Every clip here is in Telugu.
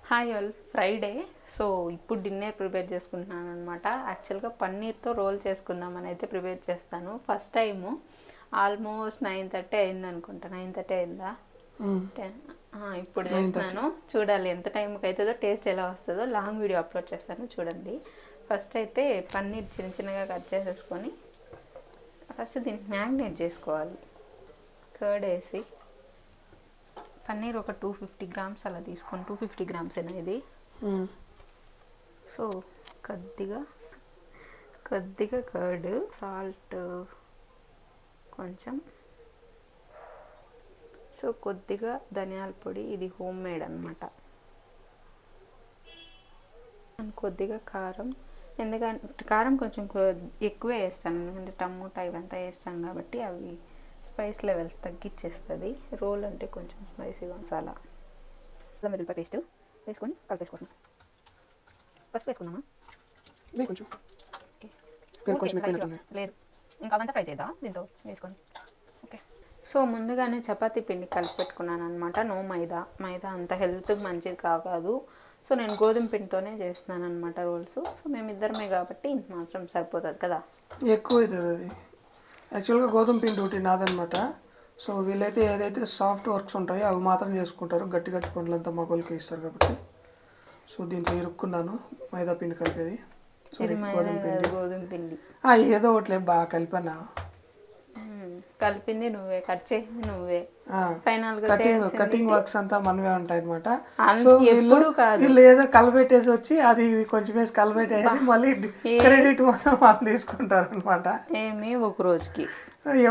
Hi all Friday. సో ఇప్పుడు డిన్నర్ ప్రిపేర్ చేసుకుంటున్నాను అనమాట. యాక్చువల్గా పన్నీర్తో రోల్ చేసుకుందామని అయితే ప్రిపేర్ చేస్తాను. ఫస్ట్ టైము ఆల్మోస్ట్ 9:30 అయింది అనుకుంటా. 9:30 అయిందా? 10 ఇప్పుడు చేస్తున్నాను. చూడాలి ఎంత టైంకి అవుతుందో, టేస్ట్ ఎలా వస్తుందో. లాంగ్ వీడియో అప్లోడ్ చేస్తాను, చూడండి. ఫస్ట్ అయితే పన్నీర్ చిన్న చిన్నగా కట్ చేసేసుకొని ఫస్ట్ దీన్ని మ్యాగ్నేట్ చేసుకోవాలి. కర్డ్ వేసి పన్నీర్ ఒక 250 గ్రామ్స్ అలా తీసుకొని, 250 గ్రామ్స్ అయినా ఇది. సో కొద్దిగా కర్డ్, సాల్ట్ కొంచెం, సో కొద్దిగా ధనియాల పొడి, ఇది హోమ్ మేడ్ అనమాట. కొద్దిగా కారం, ఎందుకంటే కారం కొంచెం ఎక్కువే వేస్తాను, ఎందుకంటే టమోటా ఇవంతా వేస్తాను కాబట్టి అవి స్పైస్ లెవెల్స్ తగ్గించేస్తుంది. రోల్ అంటే కొంచెం స్పైసీగా మసాలా, మిరపకాయ పేస్ట్ వేసుకొని కలిపేసుకుంటున్నాం. పసుపు వేసుకున్నామా? లేదు, ఇంకా అవంతా ఫ్రై చేద్దాం దీంతో వేసుకొని. ఓకే, సో ముందుగానే చపాతీ పిండి కలిపి పెట్టుకున్నాను అనమాట. నో మైదా అంత హెల్త్కి మంచిది కాదు. సో నేను గోధుమ పిండితోనే చేస్తున్నాను అనమాట రోల్స్. సో మేమిద్దరమే కాబట్టి ఇంత మాత్రం సరిపోతుంది కదా. ఎక్కువ అవుతుంది అది. యాక్చువల్గా గోధుమ పిండి ఒకటి నాదనమాట. సో వీళ్ళైతే ఏదైతే సాఫ్ట్ వర్క్స్ ఉంటాయో అవి మాత్రం చేసుకుంటారు, గట్టి పనులంతా మగోళ్ళకి ఇస్తారు కాబట్టి. సో దీంట్లో ఇరుక్కున్నాను మైదా పిండి కలిపేది. గోధుమ పిండి ఏదో ఒకటి బాగా కలిపానా. కలిపింది నువ్వే, కట్ చేసింది నువ్వే, కటింగ్ వర్క్స్ అంతా మనమే ఉంటాయి అనమాట. సో వీళ్ళు ఏదో కలబెట్టేసి వచ్చి అది కొంచెం వేసి కలబెట్టేది మళ్ళీ క్రెడిట్ మొత్తం వాళ్ళు తీసుకుంటారు అనమాట. ఏమి ఒక రోజుకి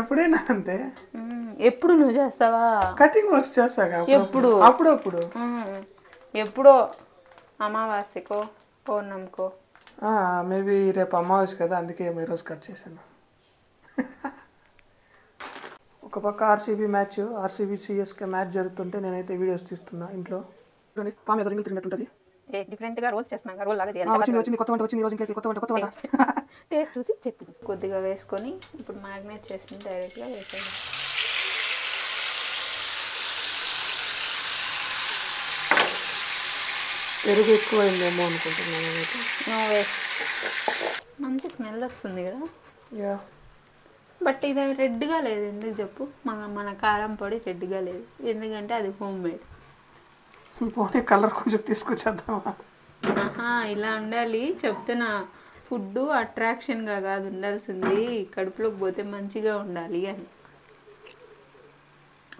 ఎప్పుడైనా అంతే. ఎప్పుడు నువ్వు చేస్తావా? కటింగ్ వర్క్స్ చేస్తాగా అప్పుడప్పుడు. ఎప్పుడో అమావాస్యకో పౌర్ణమికో. మేబీ రేపు అమావాస్య కదా, అందుకే ఈరోజు కట్ చేశాను. ఒక పక్క ఆర్సీబీ సిఎస్కే మ్యాచ్ జరుగుతుంటే నేనైతే వీడియోస్ తీస్తున్నా ఇంట్లో. పాము ఎదురు తిరిగినట్టుంటుంది. డిఫరెంట్గా రోల్స్ చేస్తున్నాం, రోల్ లాగా చేయాలి. వచ్చింది కొత్త వంట. టేస్ట్ చూసి చెప్పు. కొద్దిగా వేసుకొని ఇప్పుడు మ్యాగ్నేట్ చేసి డైరెక్ట్గా వేసేది. పెరుగు ఎక్కువ అయిందేమో అనుకుంటున్నాను. మంచి స్మెల్ వస్తుంది కదా. యా, బట్ ఇది రెడ్గా లేదు, ఎందుకు చెప్పు? మన కారం పొడి రెడ్గా లేదు, ఎందుకంటే అది హోమ్ మేడ్. పోనీ కలర్ కొంచెం తీసుకొచ్చేద్దామా? ఇలా ఉండాలి చెప్తున్నా. ఫుడ్ అట్రాక్షన్గా కాదు ఉండాల్సింది, కడుపులోకి పోతే మంచిగా ఉండాలి అని.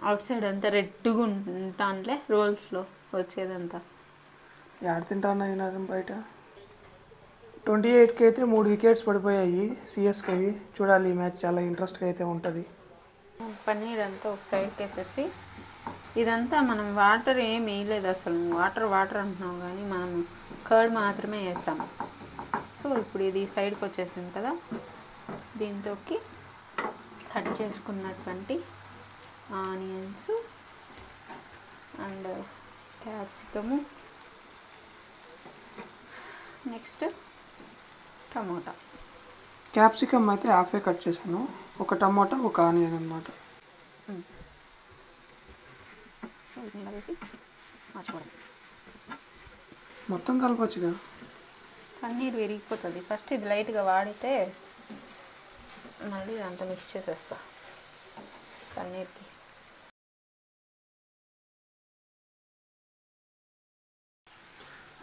అవుట్ సైడ్ అంతా రెడ్గా ఉంటానులే, రోల్స్లో వచ్చేదంతా. ఎక్కడ తింటాను బయట. 28కి అయితే 3 వికెట్స్ పడిపోయాయి సిఎస్కేవి. చూడాలి ఈ మ్యాచ్, చాలా ఇంట్రెస్ట్గా అయితే ఉంటుంది. పన్నీర్ అంతా ఒక సైడ్కి వేసేసి, ఇదంతా మనం వాటర్ ఏం వేయలేదు అసలు. వాటర్ అంటున్నాం కానీ మనం కర్డ్ మాత్రమే వేసాము. సో ఇప్పుడు ఇది సైడ్కి వచ్చేసింది కదా, దీంట్లోకి కట్ చేసుకున్నటువంటి onions and capsicum, next tomato. Capsicum అయితే హాఫే కట్ చేశాను, ఒక టమోటా ఒక ఆనియన్ అనమాట. మొత్తం కలపచ్చుగా, పన్నీర్ విరిగిపోతుంది. ఫస్ట్ ఇది లైట్గా వాడితే మళ్ళీ దాంట్లో మిక్స్ చేసేస్తా పన్నీర్కి.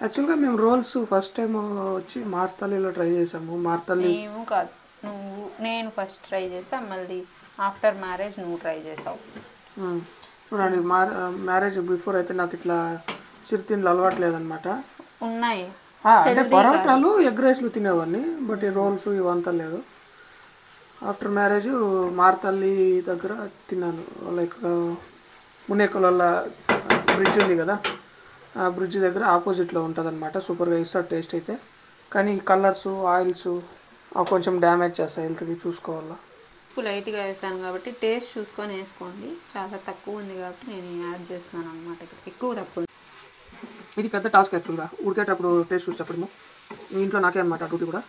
యాక్చువల్గా మేము రోల్స్ ఫస్ట్ టైం వచ్చి మార్తల్లిలో ట్రై చేసాము. ఏమో కాదు, నేను ఫస్ట్ ట్రై చేసా, మళ్ళీ ఆఫ్టర్ మ్యారేజ్ నువ్వు ట్రై చేసావు. చూడండి, మ్యారేజ్ బిఫోర్ అయితే నాకు ఇట్లా చిరుతిండ్లు అలవాట్లేదనమాట. ఉన్నాయి అంటే పరోటాలు ఎగ్ రైస్లు తినేవాడిని, బట్ ఈ రోల్స్ ఇవంతా లేదు. ఆఫ్టర్ మ్యారేజ్ మార్తల్లి దగ్గర తిన్నాను. లైక్ మునేకల బ్రిడ్జ్ ఉంది కదా, ఆ బ్రిడ్జ్ దగ్గర ఆపోజిట్లో ఉంటుంది అనమాట. సూపర్గా ఇస్తారు టేస్ట్ అయితే, కానీ కలర్స్ ఆయిల్స్ కొంచెం డ్యామేజ్ చేస్తాయి హెల్త్కి, చూసుకోవాలా. ఉప్పు లైట్గా వేసాను కాబట్టి టేస్ట్ చూసుకొని వేసుకోండి. చాలా తక్కువ ఉంది కాబట్టి నేను యాడ్ చేస్తున్నాను అనమాట, ఎక్కువ తక్కువ. ఇది పెద్ద టాస్క్ యాక్చువల్గా, ఉడికేటప్పుడు టేస్ట్ చూసేటప్పుడు ఇంట్లో నాకే అనమాట డ్యూటీ కూడా.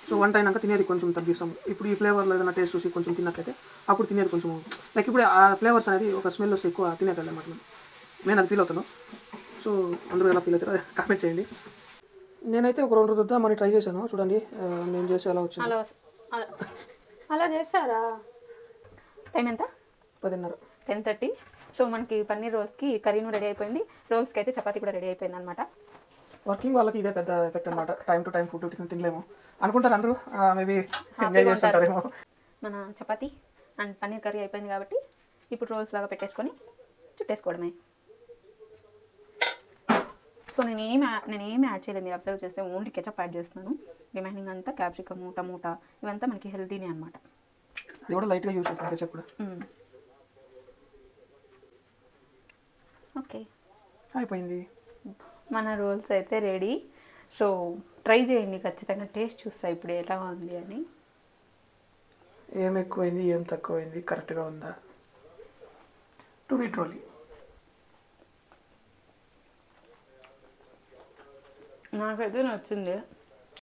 సో వంట అయినాక తినేది కొంచెం తగ్గిస్తాం. ఇప్పుడు ఈ ఫ్లేవర్లో ఏదైనా టేస్ట్ చూసి కొంచెం తిన్నట్లయితే అప్పుడు తినేది కొంచెం లైక్ ఇప్పుడు ఆ ఫ్లేవర్స్ అనేది ఒక స్మెల్ వస్తే ఎక్కువ తినేది అనమాట. నేను అది ఫీల్ అవుతాను. సో అందరూ ఎలా ఫీల్ అవుతారో కామెంట్ చేయండి. నేనైతే ఒక 2 రుద్దామని ట్రై చేశాను. చూడండి నేను చేసి ఎలా వచ్చింది. అలా చేస్తారా? టైం ఎంత? 10:30. 10:30. సో మనకి పన్నీర్ రోల్స్కి కర్రీను రెడీ అయిపోయింది, రోల్స్కి అయితే చపాతీ కూడా రెడీ అయిపోయింది అనమాట. వర్కింగ్ వాళ్ళకి ఇదే పెద్ద ఎఫెక్ట్ అనమాట. టైం టు టైం ఫుడ్ తినలేము అనుకుంటారు అందరూ. మేబీ ఎంజాయ్ చేస్తుంటారేమో. మన చపాతీ అండ్ పన్నీర్ కర్రీ అయిపోయింది కాబట్టి ఇప్పుడు రోల్స్ లాగా పెట్టేసుకొని చుట్టేసుకోవడమే. సో నేనేమి యాడ్ చేయలేదు, మీరు అబ్జర్వ్ చేస్తే ఓన్లీ కెచప్ యాడ్ చేస్తున్నాను. రిమైనింగ్ అంతా క్యాప్సికము, టమోటా ఇవంతా మనకి హెల్తీనే అనమాట. ఇది కూడా లైట్గా యూస్ చేస్తాను కెచప్ కూడా. ఓకే, అయిపోయింది. మన రోల్స్ అయితే రెడీ. సో ట్రై చేయండి ఖచ్చితంగా, టేస్ట్ చూస్తా ఇప్పుడు ఎలా ఉంది అని. ఏం ఎక్కువైంది ఏం తక్కువైంది, కరెక్ట్గా ఉందా, టు బి ట్రోలీ. నాకైతే నచ్చింది.